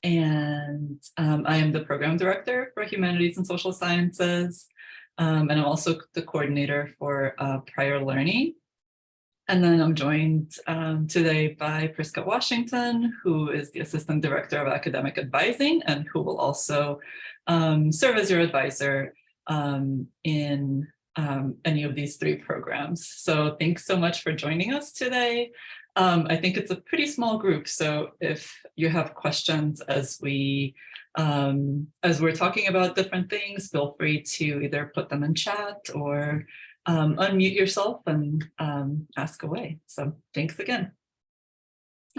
And I am the program director for Humanities and Social Sciences, and I'm also the coordinator for prior learning. And then I'm joined today by Priska Washington, who is the Assistant Director of Academic Advising and who will also serve as your advisor in any of these three programs. So thanks so much for joining us today. I think it's a pretty small group, so if you have questions as we're talking about different things, feel free to either put them in chat or unmute yourself and ask away. So thanks again.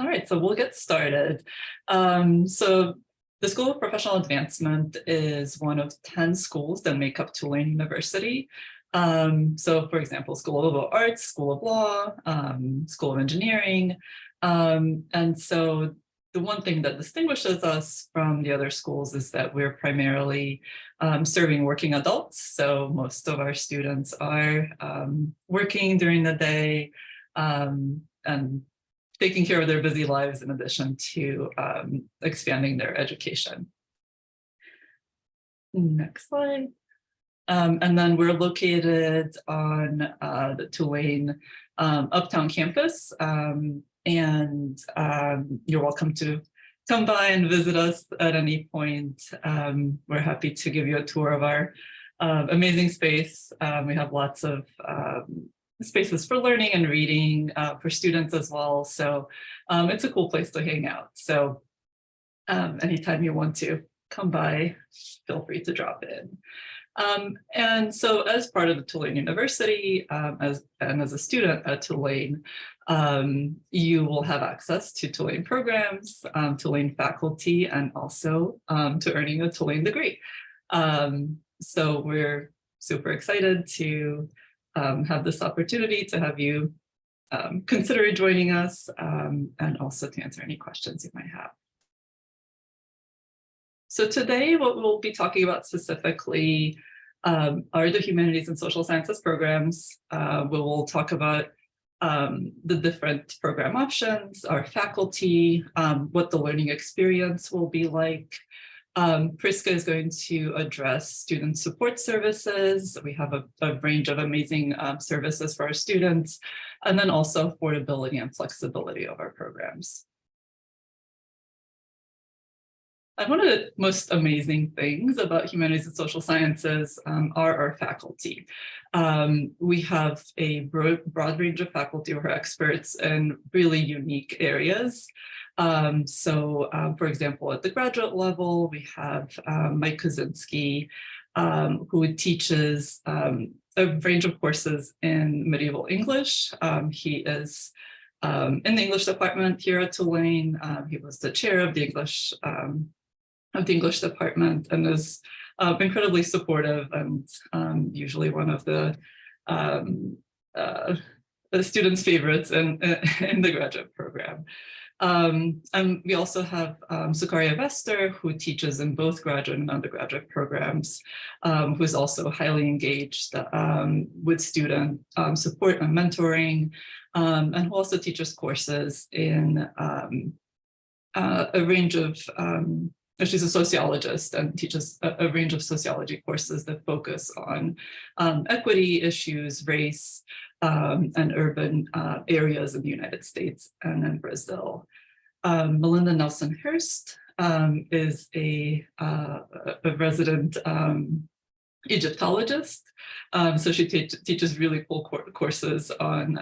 All right, so we'll get started. So the School of Professional Advancement is one of 10 schools that make up Tulane University. So for example, School of Liberal Arts, School of Law, School of Engineering. And so the one thing that distinguishes us from the other schools is that we're primarily serving working adults. So most of our students are working during the day and taking care of their busy lives in addition to expanding their education. Next slide. And then we're located on the Tulane Uptown campus. And you're welcome to come by and visit us at any point. We're happy to give you a tour of our amazing space. We have lots of spaces for learning and reading for students as well. So it's a cool place to hang out. So anytime you want to come by, feel free to drop in. And so as part of the Tulane University, as a student at Tulane, you will have access to Tulane programs, Tulane faculty, and also to earning a Tulane degree. So we're super excited to have this opportunity to have you consider joining us and also to answer any questions you might have. So today, what we'll be talking about specifically are the Humanities and Social Sciences programs. We will talk about the different program options, our faculty, what the learning experience will be like. Priska is going to address student support services. We have a range of amazing services for our students, and then also affordability and flexibility of our programs. And one of the most amazing things about Humanities and Social Sciences are our faculty. We have a broad range of faculty who are experts in really unique areas. For example, at the graduate level, we have Mike Kozinski, who teaches a range of courses in medieval English. He is in the English department here at Tulane. He was the chair of the English department and is incredibly supportive and usually one of the students' favorites in the graduate program. And we also have Sukaria Vester, who teaches in both graduate and undergraduate programs, who is also highly engaged with student support and mentoring, and who also teaches courses in a range of she's a sociologist and teaches a range of sociology courses that focus on equity issues, race, and urban areas in the United States and in Brazil. Melinda Nelson-Hurst is a resident Egyptologist. So she teaches really cool courses on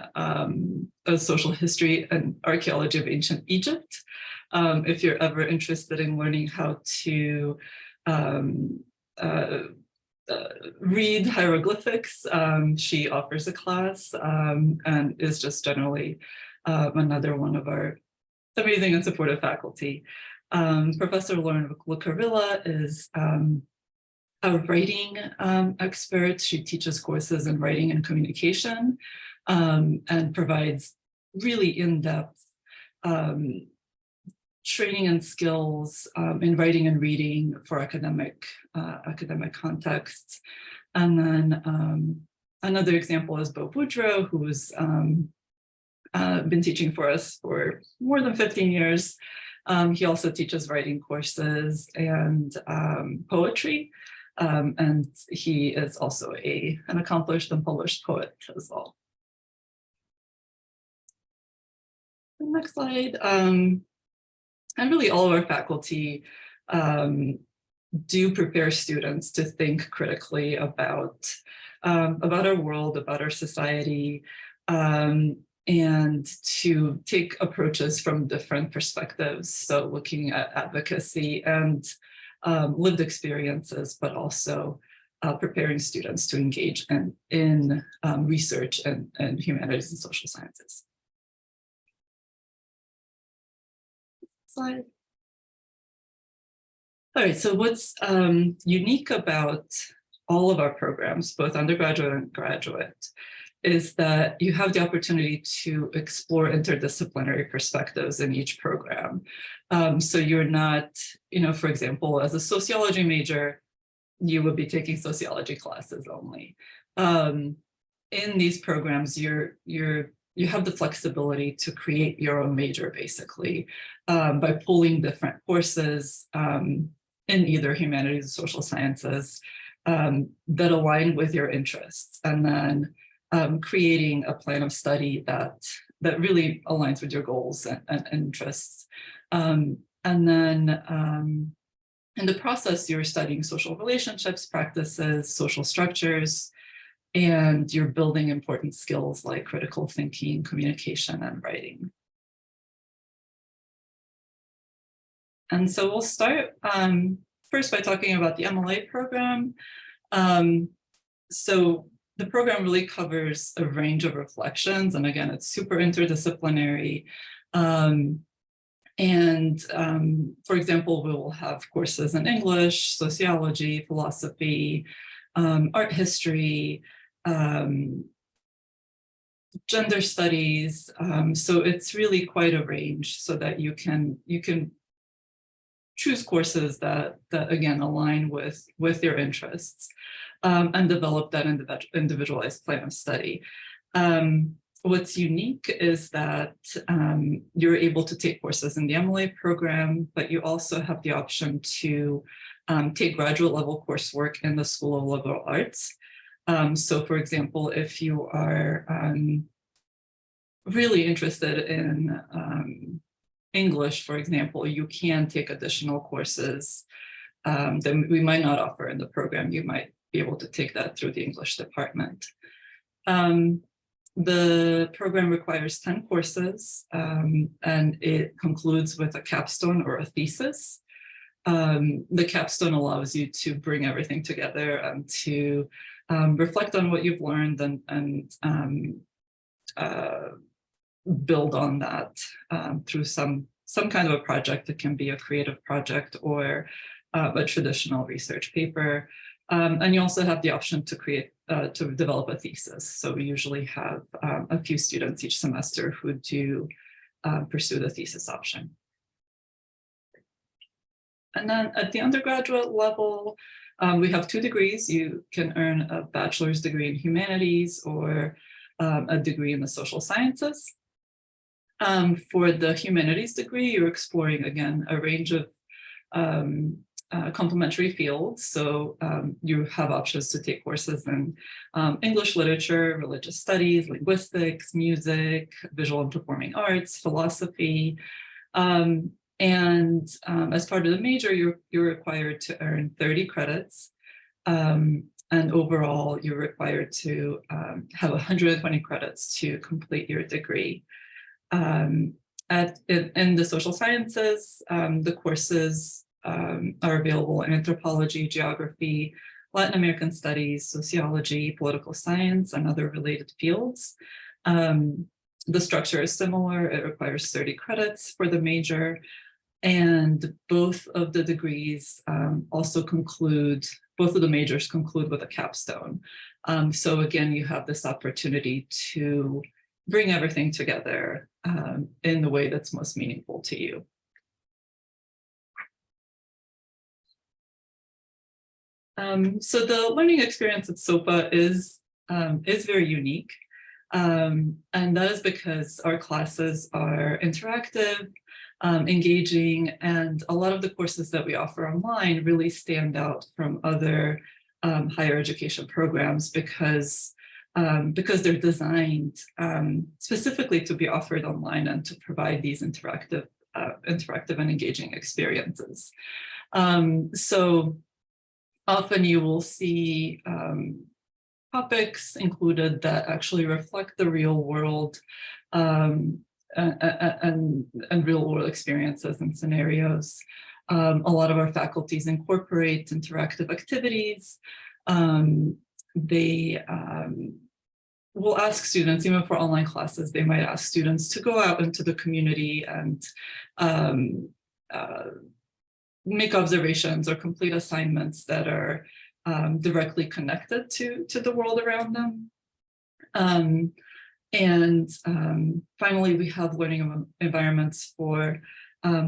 social history and archaeology of ancient Egypt. If you're ever interested in learning how to read hieroglyphics, she offers a class and is just generally another one of our amazing and supportive faculty. Professor Lauren Lucarilla is a writing expert. She teaches courses in writing and communication and provides really in-depth training and skills in writing and reading for academic contexts. And then another example is Bo Boudreau, who's been teaching for us for more than 15 years. He also teaches writing courses and poetry. And he is also an accomplished and published poet as well. The next slide. And really all of our faculty do prepare students to think critically about our world, about our society, and to take approaches from different perspectives. So looking at advocacy and lived experiences, but also preparing students to engage in research and humanities and social sciences. Slide. All right, so what's unique about all of our programs, both undergraduate and graduate, is that you have the opportunity to explore interdisciplinary perspectives in each program. So you're not, for example, as a sociology major, you would be taking sociology classes only. In these programs, you have the flexibility to create your own major, basically, by pulling different courses in either humanities or social sciences that align with your interests, and then creating a plan of study that really aligns with your goals and interests. And then in the process, you're studying social relationships, practices, social structures, and you're building important skills like critical thinking, communication, and writing. And so we'll start first by talking about the MLA program. So the program really covers a range of reflections. And again, it's super interdisciplinary. For example, we will have courses in English, sociology, philosophy, art history, gender studies. So it's really quite a range, so that you can choose courses that again align with your interests, and develop that individualized plan of study. What's unique is that you're able to take courses in the MLA program, but you also have the option to take graduate level coursework in the School of Liberal Arts. So for example, if you are really interested in English, for example, you can take additional courses that we might not offer in the program. You might be able to take that through the English department. The program requires 10 courses, and it concludes with a capstone or a thesis. The capstone allows you to bring everything together and to reflect on what you've learned and build on that through some kind of a project. It can be a creative project or a traditional research paper. And you also have the option to develop a thesis. So we usually have a few students each semester who do pursue the thesis option. And then at the undergraduate level, we have 2 degrees. You can earn a bachelor's degree in humanities or a degree in the social sciences. For the humanities degree, you're exploring, again, a range of complementary fields. So you have options to take courses in English literature, religious studies, linguistics, music, visual and performing arts, philosophy. As part of the major, you're required to earn 30 credits. And overall, you're required to have 120 credits to complete your degree. In the social sciences, the courses are available in anthropology, geography, Latin American studies, sociology, political science, and other related fields. The structure is similar. It requires 30 credits for the major. And both of the degrees both of the majors conclude with a capstone. So again, you have this opportunity to bring everything together in the way that's most meaningful to you. So the learning experience at SOPA is very unique. And that is because our classes are interactive, engaging, and a lot of the courses that we offer online really stand out from other higher education programs because they're designed specifically to be offered online and to provide these interactive and engaging experiences. So often you will see topics included that actually reflect the real world and real world experiences and scenarios. A lot of our faculties incorporate interactive activities. They will ask students, even for online classes, they might ask students to go out into the community and make observations or complete assignments that are directly connected to the world around them. Finally, we have learning environments for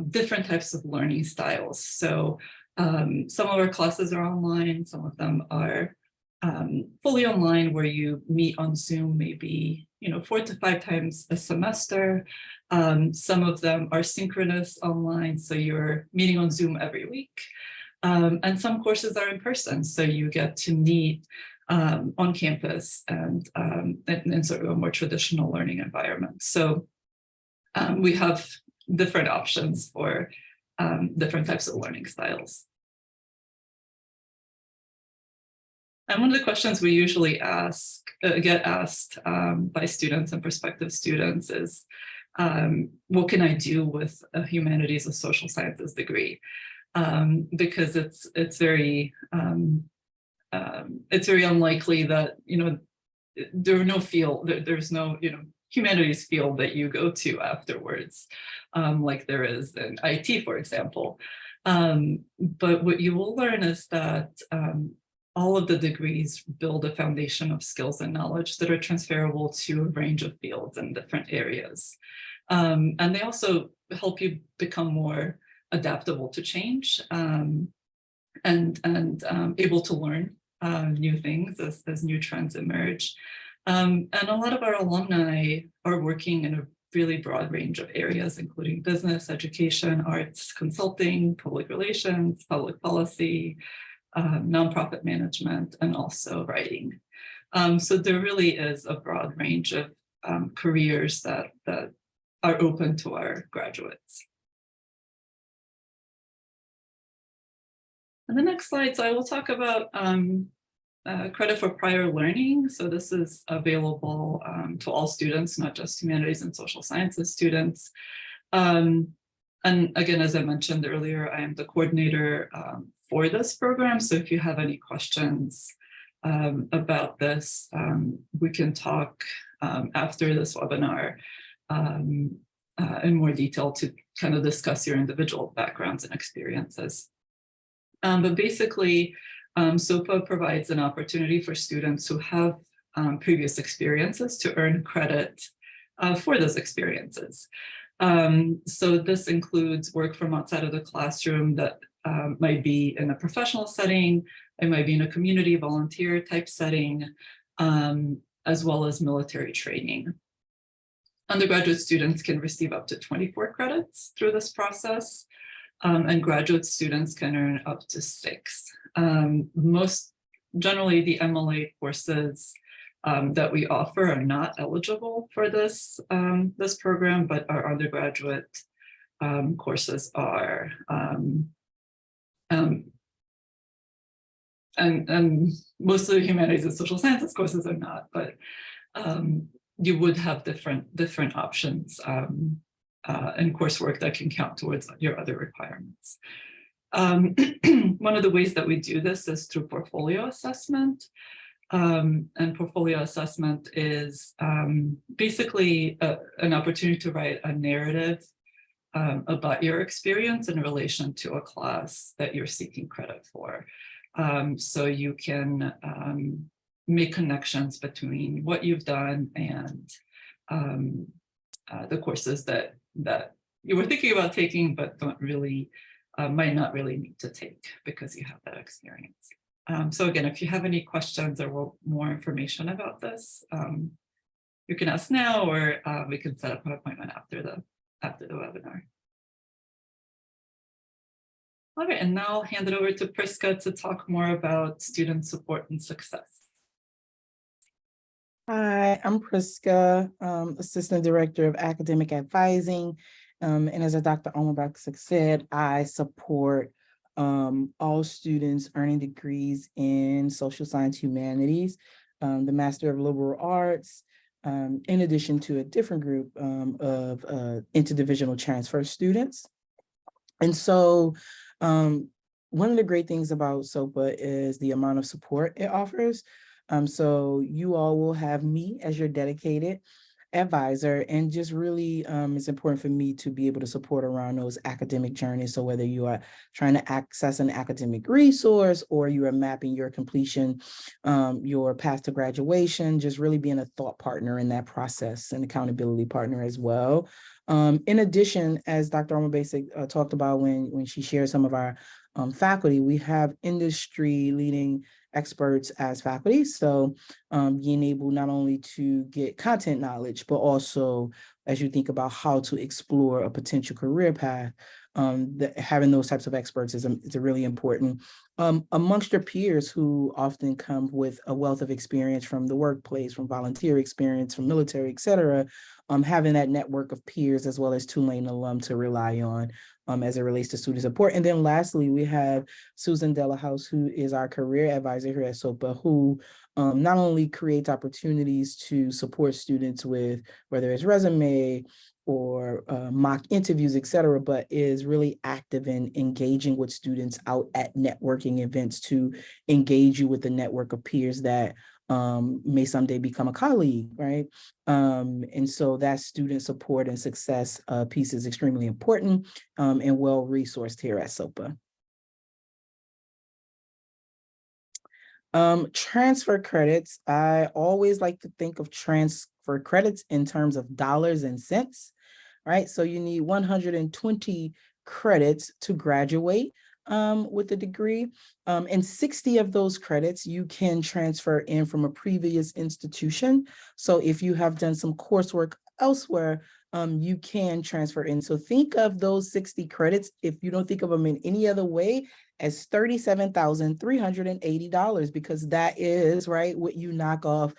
different types of learning styles. So some of our classes are online, some of them are fully online, where you meet on Zoom maybe 4 to 5 times a semester. Some of them are synchronous online, so you're meeting on Zoom every week. And some courses are in person, so you get to meet on campus and in sort of a more traditional learning environment. So we have different options for different types of learning styles. And one of the questions we usually get asked by students and prospective students is, what can I do with a humanities or social sciences degree? Because it's very unlikely that there's no humanities field that you go to afterwards, like there is in IT, for example. But what you will learn is that all of the degrees build a foundation of skills and knowledge that are transferable to a range of fields in different areas. And they also help you become more adaptable to change and able to learn new things as new trends emerge. And a lot of our alumni are working in a really broad range of areas, including business, education, arts, consulting, public relations, public policy, nonprofit management, and also writing. So there really is a broad range of careers that are open to our graduates. And the next slide, so I will talk about credit for prior learning. So this is available to all students, not just humanities and social sciences students. And again, as I mentioned earlier, I am the coordinator for this program. So if you have any questions about this, we can talk after this webinar in more detail to kind of discuss your individual backgrounds and experiences. But basically, SOPA provides an opportunity for students who have previous experiences to earn credit for those experiences. So this includes work from outside of the classroom that might be in a professional setting, it might be in a community volunteer type setting, as well as military training. Undergraduate students can receive up to 24 credits through this process, and graduate students can earn up to 6. Generally, the MLA courses that we offer are not eligible for this program, but our undergraduate courses are. And most of the humanities and social sciences courses are not, but you would have different options and coursework that can count towards your other requirements. One of the ways that we do this is through portfolio assessment. And portfolio assessment is basically an opportunity to write a narrative about your experience in relation to a class that you're seeking credit for. So you can make connections between what you've done and the courses that you were thinking about taking, but don't really, might not really need to take because you have that experience. So again, if you have any questions or more information about this, you can ask now, or we can set up an appointment after the webinar. All right, and now I'll hand it over to Priska to talk more about student support and success. Hi, I'm Priska, Assistant Director of Academic Advising. And as Dr. Omerbach said, I support all students earning degrees in social science humanities, the Master of Liberal Arts, in addition to a different group of interdivisional transfer students. And so one of the great things about SOPA is the amount of support it offers. So you all will have me as your dedicated advisor, and just really it's important for me to be able to support around those academic journeys. So whether you are trying to access an academic resource or you are mapping your completion, your path to graduation, just really being a thought partner in that process and accountability partner as well. In addition, as Dr. Orma Basic talked about when she shared some of our faculty, we have industry leading experts as faculty. So being able not only to get content knowledge, but also as you think about how to explore a potential career path, having those types of experts is really important. Amongst your peers who often come with a wealth of experience from the workplace, from volunteer experience, from military, et cetera, having that network of peers as well as Tulane alum to rely on as it relates to student support. And then lastly, we have Susan Delahouse, who is our career advisor here at SOPA, who not only creates opportunities to support students with whether it's resume or mock interviews, et cetera, but is really active in engaging with students out at networking events to engage you with the network of peers that may someday become a colleague, right? And so that student support and success piece is extremely important and well-resourced here at SOPA. Transfer credits, I always like to think of transfer credits in terms of dollars and cents, right? So you need 120 credits to graduate with a degree. And 60 of those credits you can transfer in from a previous institution. So if you have done some coursework elsewhere, you can transfer in. So think of those 60 credits, if you don't think of them in any other way, as $37,380, because that is, right, what you knock off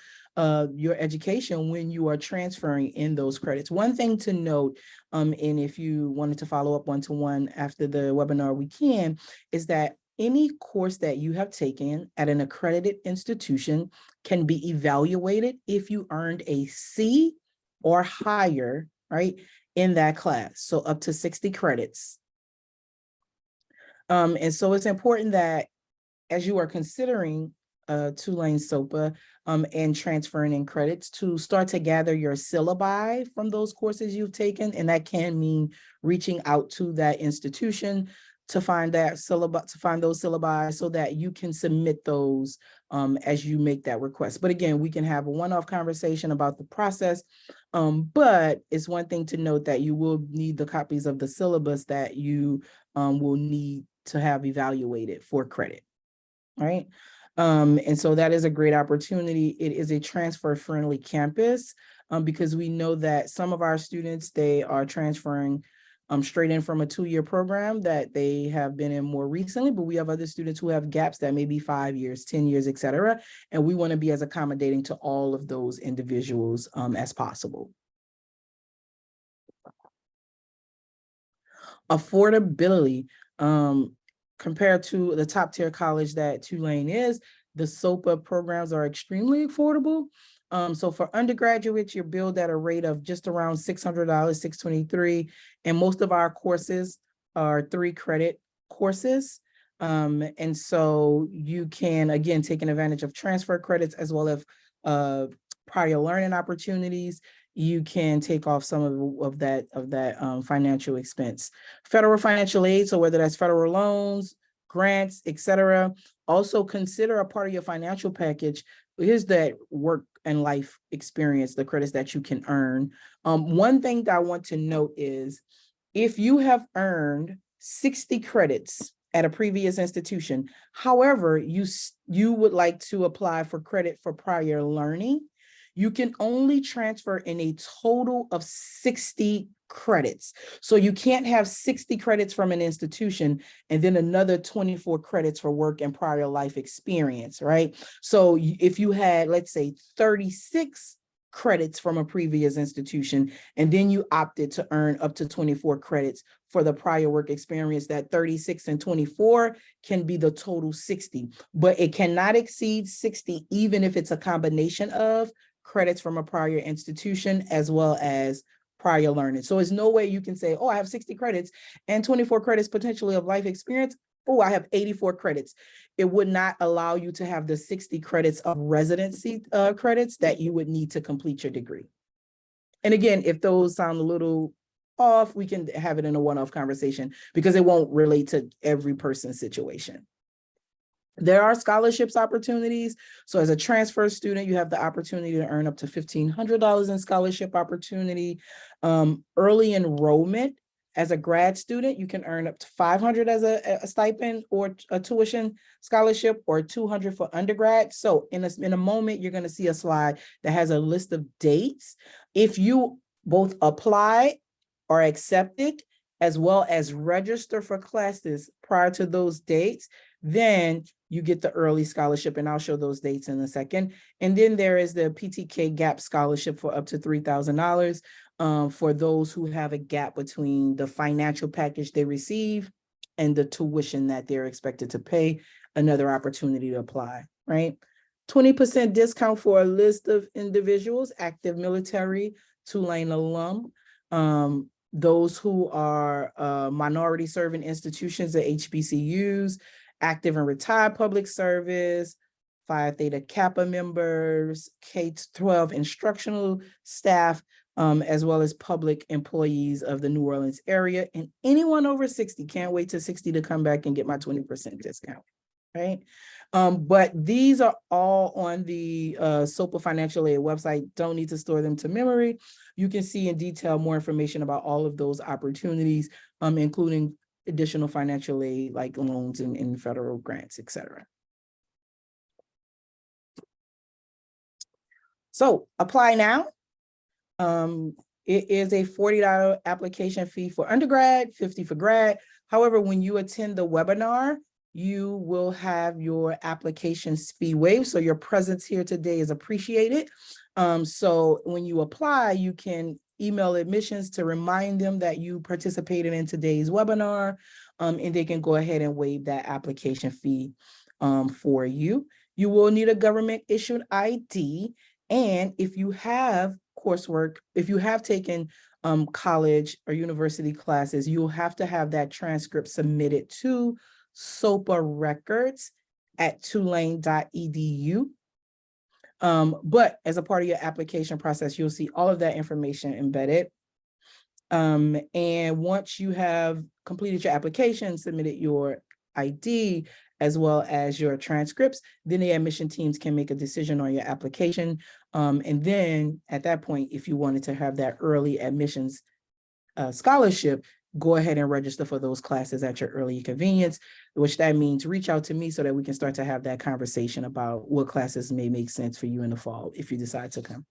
your education when you are transferring in those credits. One thing to note, and if you wanted to follow up one-to-one after the webinar, we can, is that any course that you have taken at an accredited institution can be evaluated if you earned a C or higher, right, in that class. So up to 60 credits. And so it's important that as you are considering Tulane SOPA and transferring in credits, to start to gather your syllabi from those courses you've taken. And that can mean reaching out to that institution to find that syllabi, to find those syllabi so that you can submit those as you make that request. But again, we can have a one-off conversation about the process, but it's one thing to note that you will need the copies of the syllabus that you will need to have evaluated for credit, right? And so that is a great opportunity. It is a transfer-friendly campus because we know that some of our students, they are transferring straight in from a 2-year program that they have been in more recently, but we have other students who have gaps that may be 5 years, 10 years, et cetera. And we want to be as accommodating to all of those individuals as possible. Affordability, compared to the top tier college that Tulane is, the SOPA programs are extremely affordable. So for undergraduates, you're billed at a rate of just around $600, $623, and most of our courses are 3 credit courses. And so you can, again, take advantage of transfer credits as well as prior learning opportunities. You can take off some of that financial expense. Federal financial aid, so whether that's federal loans, grants, et cetera, also consider a part of your financial package. Here's that work and life experience, the credits that you can earn. One thing that I want to note is if you have earned 60 credits at a previous institution, however, you would like to apply for credit for prior learning, you can only transfer in a total of 60 credits. So you can't have 60 credits from an institution and then another 24 credits for work and prior life experience, right? So if you had, let's say, 36 credits from a previous institution, and then you opted to earn up to 24 credits for the prior work experience, that 36 and 24 can be the total 60, but it cannot exceed 60, even if it's a combination of credits from a prior institution as well as prior learning. So there's no way you can say, oh, I have 60 credits and 24 credits potentially of life experience. Oh, I have 84 credits. It would not allow you to have the 60 credits of residency credits that you would need to complete your degree. And again, if those sound a little off, we can have it in a one-off conversation because it won't relate to every person's situation. There are scholarships opportunities. So as a transfer student, you have the opportunity to earn up to $1,500 in scholarship opportunity. Early enrollment, as a grad student, you can earn up to $500 as a stipend or a tuition scholarship, or $200 for undergrad. So in a moment, you're going to see a slide that has a list of dates. If you both apply or accepted, as well as register for classes prior to those dates, then you get the early scholarship, and I'll show those dates in a second. And then there is the PTK Gap Scholarship for up to $3,000 for those who have a gap between the financial package they receive and the tuition that they're expected to pay. Another opportunity to apply, right? 20% discount for a list of individuals: active military, Tulane alum, those who are minority serving institutions at HBCUs, active and retired public service, Phi Theta Kappa members, K-12 instructional staff, as well as public employees of the New Orleans area, and anyone over 60. Can't wait till 60 to come back and get my 20% discount, right? But these are all on the SOPA financial aid website. Don't need to store them to memory. You can see in detail more information about all of those opportunities, including additional financial aid like loans and federal grants, et cetera. So apply now. It is a $40 application fee for undergrad, $50 for grad. However, when you attend the webinar, you will have your applications fee waived. So your presence here today is appreciated. So when you apply, you can email admissions to remind them that you participated in today's webinar, and they can go ahead and waive that application fee for you. You will need a government issued ID. And if you have coursework, if you have taken college or university classes, you'll have to have that transcript submitted to SOPA records at tulane.edu. But as a part of your application process, you'll see all of that information embedded. And once you have completed your application, submitted your ID, as well as your transcripts, then the admission teams can make a decision on your application. And then at that point, if you wanted to have that early admissions scholarship, go ahead and register for those classes at your early convenience, which that means reach out to me so that we can start to have that conversation about what classes may make sense for you in the fall if you decide to come.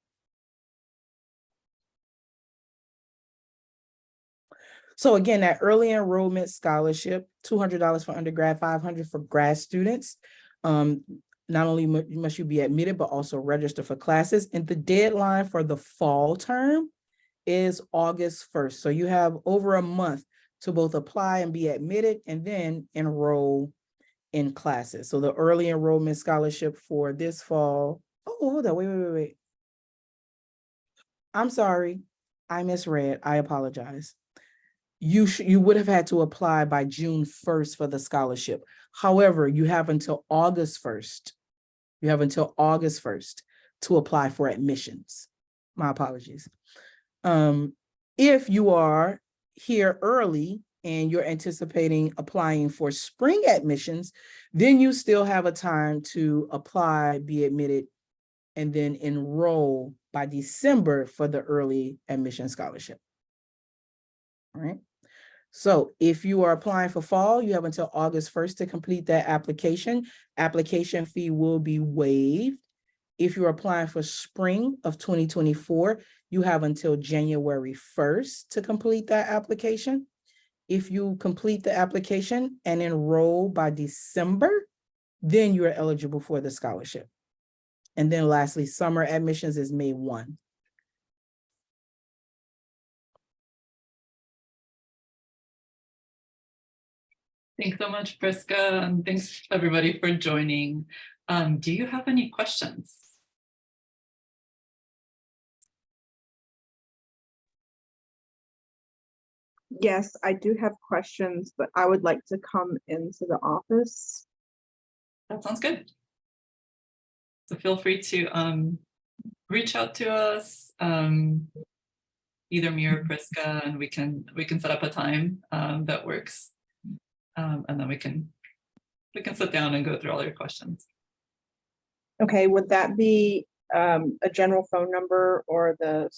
So again, that early enrollment scholarship, $200 for undergrad, $500 for grad students. Not only must you be admitted, but also register for classes. And the deadline for the fall term is August 1st. So you have over a month to both apply and be admitted and then enroll in classes. So the early enrollment scholarship for this fall, oh, hold on, wait. I'm sorry, I misread, I apologize. You would have had to apply by June 1st for the scholarship. However, you have until August 1st. You have until August 1st to apply for admissions. My apologies. If you are here early and you're anticipating applying for spring admissions, then you still have a time to apply, be admitted, and then enroll by December for the early admission scholarship. All right. So if you are applying for fall, you have until August 1st to complete that application. Application fee will be waived. If you're applying for spring of 2024, you have until January 1st to complete that application. If you complete the application and enroll by December, then you are eligible for the scholarship. And then lastly, summer admissions is May 1. Thanks so much, Priska, and thanks everybody for joining. Do you have any questions? Yes, I do have questions, but I would like to come into the office. That sounds good. So feel free to reach out to us, either me or Priska, and we can set up a time that works, and then we can sit down and go through all your questions. Okay, would that be a general phone number or the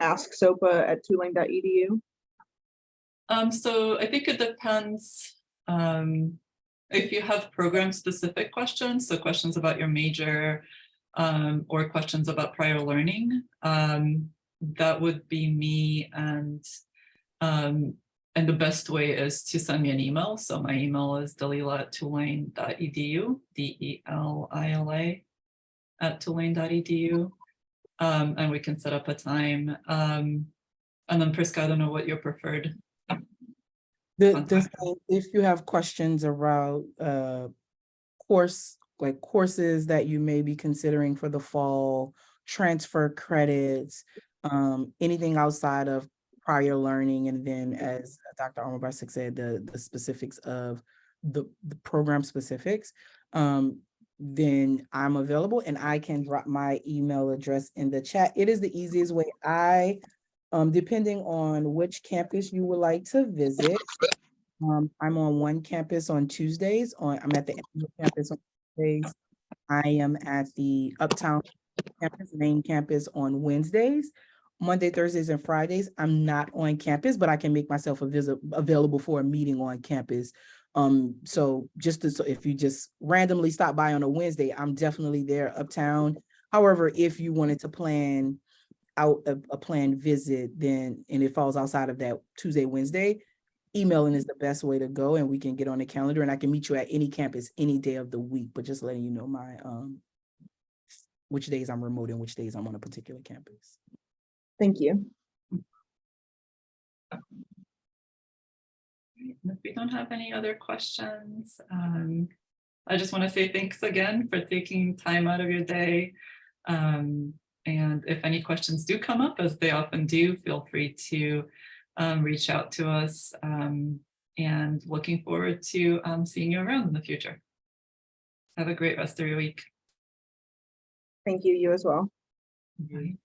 ask SOPA at tulane.edu? So I think it depends if you have program specific questions, so questions about your major or questions about prior learning, that would be me, and the best way is to send me an email. So my email is delila@tulane.edu, DELILA@tulane.edu, and we can set up a time. And then Priska, I don't know what your preferred. If you have questions around courses that you may be considering for the fall, transfer credits, anything outside of prior learning, and then as Dr. Armour-Barsick said, the specifics of the program specifics, then I'm available and I can drop my email address in the chat. It is the easiest way. Depending on which campus you would like to visit, I'm on one campus on Tuesdays. I'm at the campus on Tuesdays. I am at the Uptown campus, main campus, on Wednesdays. Monday, Thursdays, and Fridays, I'm not on campus, but I can make myself available for a meeting on campus. So if you just randomly stop by on a Wednesday, I'm definitely there Uptown. However, if you wanted to plan out a planned visit, then, and it falls outside of that Tuesday, Wednesday, emailing is the best way to go, and we can get on the calendar, and I can meet you at any campus any day of the week, but just letting you know my which days I'm remote and which days I'm on a particular campus. Thank you. If we don't have any other questions, I just want to say thanks again for taking time out of your day. And if any questions do come up, as they often do, feel free to reach out to us, and looking forward to seeing you around in the future. Have a great rest of your week. Thank you, you as well. Bye.